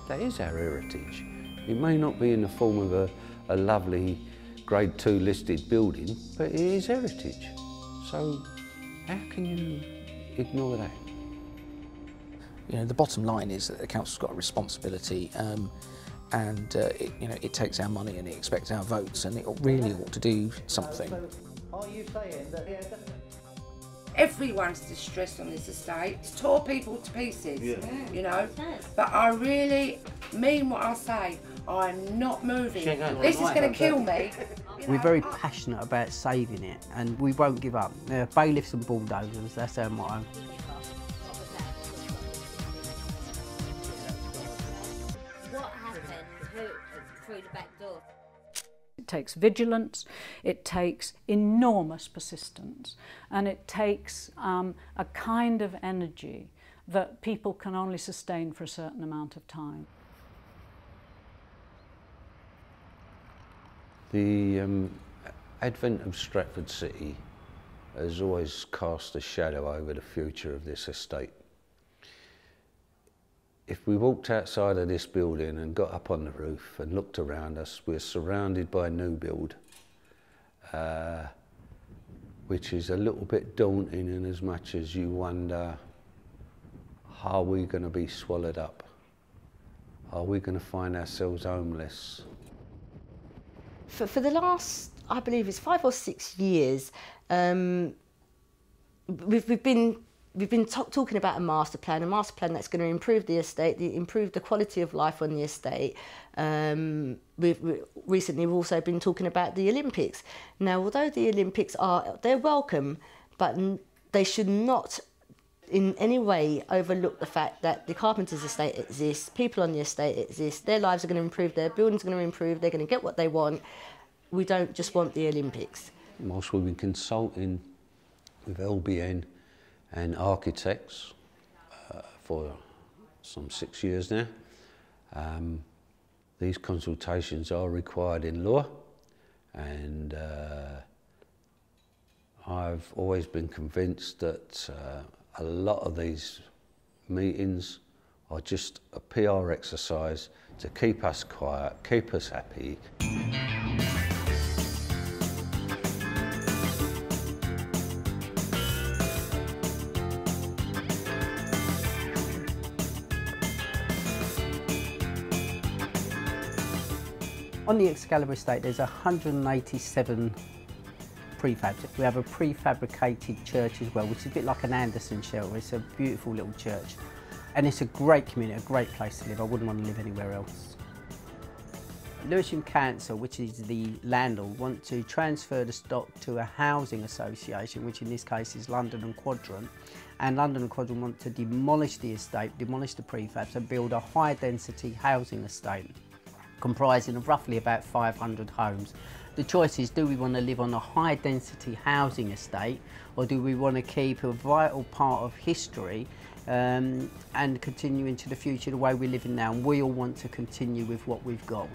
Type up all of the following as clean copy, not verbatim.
That is our heritage. It may not be in the form of a lovely Grade 2 listed building, but it is heritage. So how can you ignore that? You know, the bottom line is that the council's got a responsibility, it takes our money and it expects our votes, and it really ought to do something. So are you saying that? Yeah, definitely. Everyone's distressed on this estate. It's tore people to pieces, you know. But I really mean what I say. I'm not moving. This is going to kill me. We're very passionate about saving it, and we won't give up. Bailiffs and bulldozers, that's our motto. What happened through the back door? It takes vigilance, it takes enormous persistence, and it takes a kind of energy that people can only sustain for a certain amount of time. The advent of Stratford City has always cast a shadow over the future of this estate. If we walked outside of this building and got up on the roof and looked around us, we're surrounded by new build, which is a little bit daunting in as much as you wonder, are we going to be swallowed up? Are we going to find ourselves homeless? For the last, I believe it's 5 or 6 years, we've been talking about a master plan that's going to improve the estate, improve the quality of life on the estate. Recently we've also been talking about the Olympics. Now, although the Olympics they're welcome, but they should not in any way overlook the fact that the Carpenters estate exists, people on the estate exist, their lives are going to improve, their buildings are going to improve, they're going to get what they want. We don't just want the Olympics. Whilst we've been consulting with LBN and architects for some 6 years now, these consultations are required in law, and I've always been convinced that a lot of these meetings are just a PR exercise to keep us quiet, keep us happy. On the Excalibur estate, there's 187 prefabs. We have a prefabricated church as well, which is a bit like an Anderson shelter. It's a beautiful little church. And it's a great community, a great place to live. I wouldn't want to live anywhere else. Lewisham Council, which is the landlord, want to transfer the stock to a housing association, which in this case is London and Quadrant. And London and Quadrant want to demolish the estate, demolish the prefabs and build a high density housing estate comprising of roughly about 500 homes. The choice is, do we want to live on a high density housing estate, or do we want to keep a vital part of history and continue into the future the way we're living now? And we all want to continue with what we've got.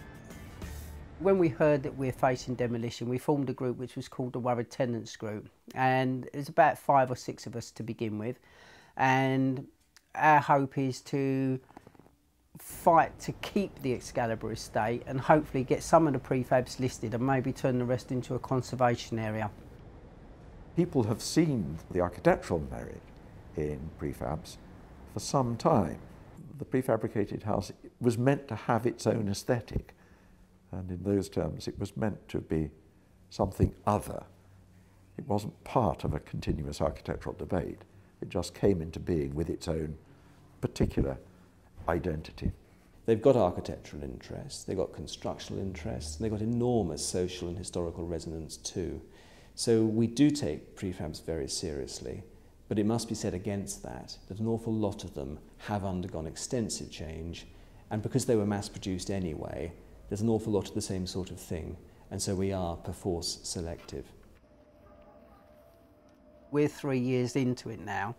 When we heard that we're facing demolition, we formed a group which was called the Worried Tenants Group, and there's about 5 or 6 of us to begin with, and our hope is to fight to keep the Excalibur estate and hopefully get some of the prefabs listed and maybe turn the rest into a conservation area. People have seen the architectural merit in prefabs for some time. The prefabricated house was meant to have its own aesthetic, and in those terms it was meant to be something other. It wasn't part of a continuous architectural debate. It just came into being with its own particular identity. They've got architectural interests, they've got constructional interests, and they've got enormous social and historical resonance too. So we do take prefabs very seriously, but it must be said against that an awful lot of them have undergone extensive change, and because they were mass produced anyway, there's an awful lot of the same sort of thing, and so we are perforce selective. We're 3 years into it now,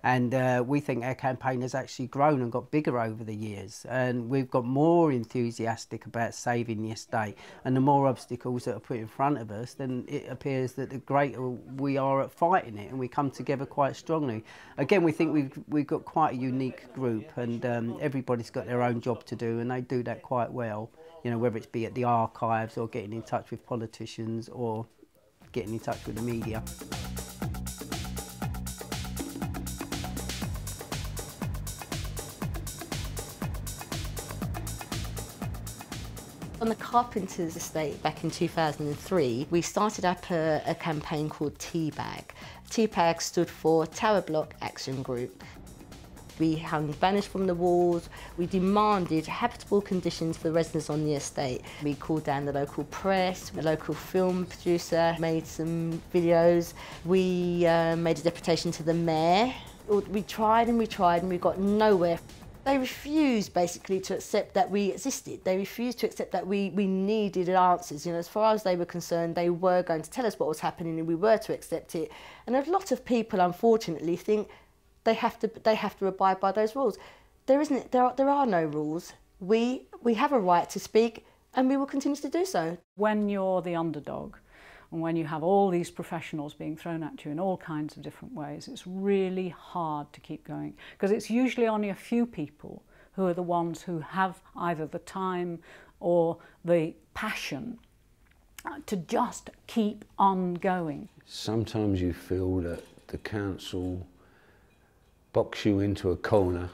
And we think our campaign has actually grown and got bigger over the years, and we've got more enthusiastic about saving the estate. And the more obstacles that are put in front of us, then it appears that the greater we are at fighting it, and we come together quite strongly. Again, we think we've got quite a unique group, and everybody's got their own job to do, and they do that quite well. You know, whether it's be at the archives or getting in touch with politicians or getting in touch with the media. On the Carpenters estate back in 2003, we started up a campaign called TBAG. TBAG stood for Tower Block Action Group. We hung banners from the walls, we demanded habitable conditions for the residents on the estate. We called down the local press, the local film producer made some videos. We made a deputation to the mayor. We tried and we tried and we got nowhere. They refused basically to accept that we existed. They refused to accept that we needed answers. You know, as far as they were concerned, they were going to tell us what was happening and we were to accept it. And a lot of people, unfortunately, think they have to abide by those rules. There are no rules. We have a right to speak and we will continue to do so. When you're the underdog, and when you have all these professionals being thrown at you in all kinds of different ways, it's really hard to keep going, because it's usually only a few people who are the ones who have either the time or the passion to just keep on going. Sometimes you feel that the council box you into a corner,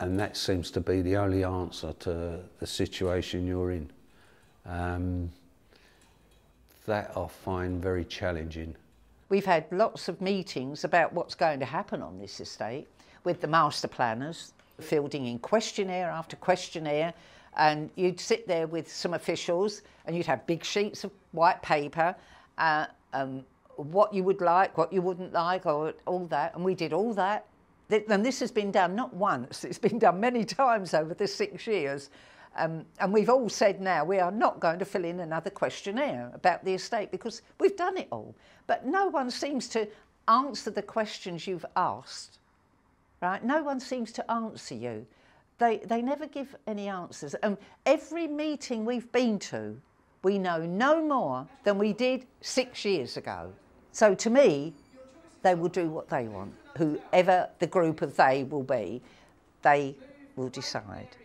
and that seems to be the only answer to the situation you're in. That I find very challenging. We've had lots of meetings about what's going to happen on this estate with the master planners, fielding in questionnaire after questionnaire, and you'd sit there with some officials and you'd have big sheets of white paper, what you would like, what you wouldn't like, or all that, and we did all that. And this has been done not once, it's been done many times over the 6 years. And we've all said now we are not going to fill in another questionnaire about the estate because we've done it all. But no one seems to answer the questions you've asked, right? No one seems to answer you. They never give any answers. And every meeting we've been to, we know no more than we did 6 years ago. So to me, they will do what they want. Whoever the group of they will be, they will decide.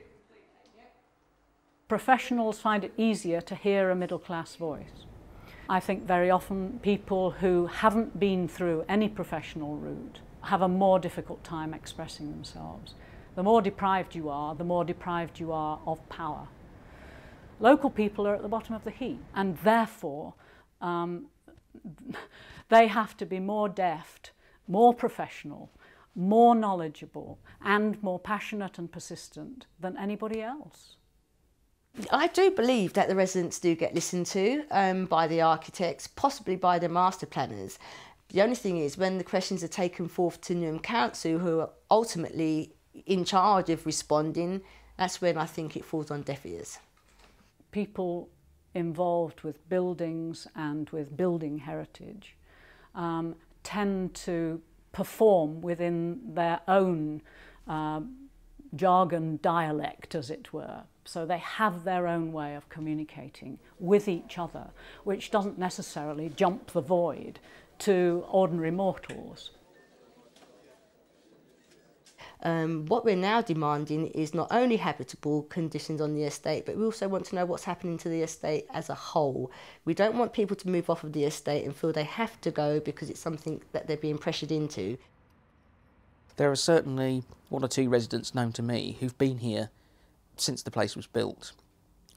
Professionals find it easier to hear a middle-class voice. I think very often people who haven't been through any professional route have a more difficult time expressing themselves. The more deprived you are, the more deprived you are of power. Local people are at the bottom of the heap, and therefore they have to be more deft, more professional, more knowledgeable, and more passionate and persistent than anybody else. I do believe that the residents do get listened to by the architects, possibly by the master planners. The only thing is, when the questions are taken forth to Newham Council, who are ultimately in charge of responding, that's when I think it falls on deaf ears. People involved with buildings and with building heritage tend to perform within their own jargon dialect, as it were. So they have their own way of communicating with each other, which doesn't necessarily jump the void to ordinary mortals. What we're now demanding is not only habitable conditions on the estate, but we also want to know what's happening to the estate as a whole. We don't want people to move off of the estate and feel they have to go because it's something that they're being pressured into. There are certainly 1 or 2 residents known to me who've been here since the place was built,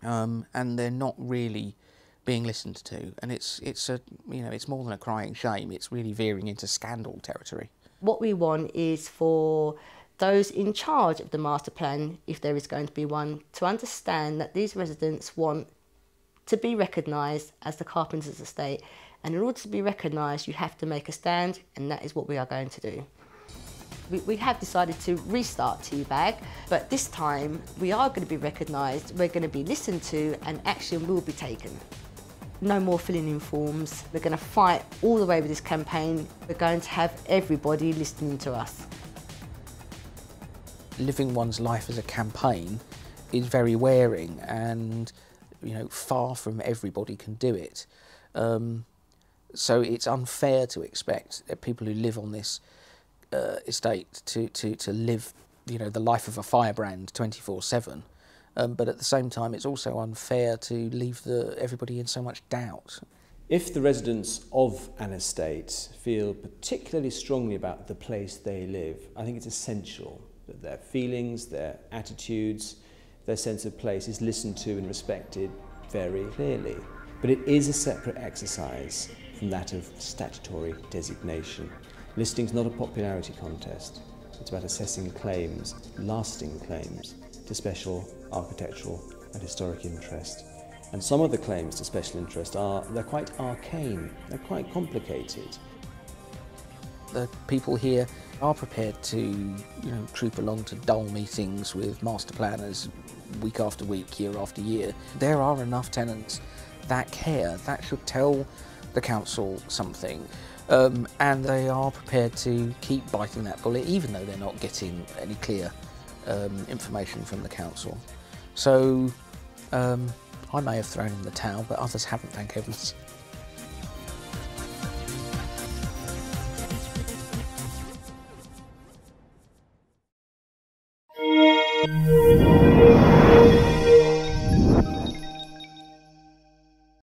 and they're not really being listened to, and it's more than a crying shame. It's really veering into scandal territory. What we want is for those in charge of the master plan, if there is going to be one, to understand that these residents want to be recognised as the Carpenters estate, and in order to be recognised you have to make a stand, and that is what we are going to do. We have decided to restart TBAG, but this time we are going to be recognised, we're going to be listened to, and action will be taken. no more filling in forms. We're going to fight all the way with this campaign. We're going to have everybody listening to us. Living one's life as a campaign is very wearing, and far from everybody can do it. So it's unfair to expect people who live on this estate to live the life of a firebrand 24/7. But at the same time, it's also unfair to leave everybody in so much doubt. If the residents of an estate feel particularly strongly about the place they live, I think it's essential that their feelings, their attitudes, their sense of place is listened to and respected very clearly. But it is a separate exercise from that of statutory designation. Listing's not a popularity contest. It's about assessing claims, lasting claims, to special architectural and historic interest. And some of the claims to special interest they're quite arcane, they're quite complicated. The people here are prepared to troop along to dull meetings with master planners week after week, year after year. There are enough tenants that care, that should tell the council something, and they are prepared to keep biting that bullet even though they're not getting any clear information from the council. So I may have thrown in the towel, but others haven't, thank heavens.